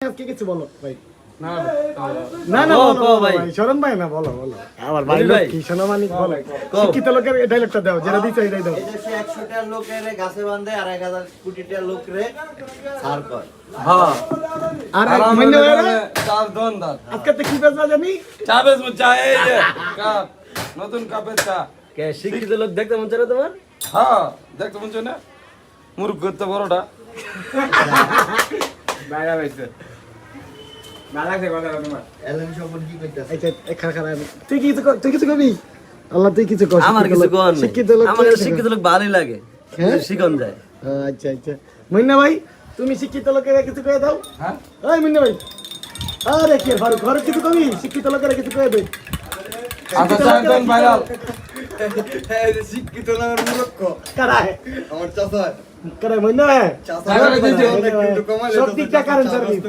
আজকে কিছু বলো ভাই। না না না কও, বলো কও ভাই ভাই। শরণ ভাই না বলো বলো আবার ভাই বলি ভাই। কি সোনামানিক বলো কও। শিক্ষিত লোকের এই ডায়লগটা দাও যেটা দিছো এটাই দাও। এই দেশে 100টার লোকের গাছে বাঁধে আর 1000 কোটিটার লোকরে ছাড় করে। হ্যাঁ আর আর এক আমরা মহিনা ভাইরা এখানে চার জন দাঁত আজকে তো কি বেজবা জানি চা বেচবো চা এই যে কাপ নতুন কাপের চা কে শিক্ষিত লোক দেখতে মন চায় না তোমার? হ্যাঁ দেখতে মন চায় না মুরগ করতে বড়টা বাইরে বাইছে এলেন সম্পর্কে কি কইতাছে? আচ্ছা এখানে খারাপ তুই কিছু কবি আল্লাহ তুই কিছু কর আমার কিছু কোন নেই। শিক্ষিত লোক আমার শিক্ষিত লোক ভালোই লাগে হ্যাঁ? শিখন যায়। আচ্ছা আচ্ছা মহিনা ভাই তুমি শিক্ষিত লোকের কিছু কয়ে দাও হ্যাঁ ওই মহিনা ভাই আরে কি ফারুক ফারুক কিছু কবি শিক্ষিত লোকের কিছু কয়ে দে আচ্ছা চারজন ভাইরাল শিক্ষিত না আমার মূর্খ কারায় আমার চাচা কারায় মহিনা চাচা টাকা দিয়েছে। অনেক কিন্তু কমালে সব দিকটা কারেন্ট সার্ভিস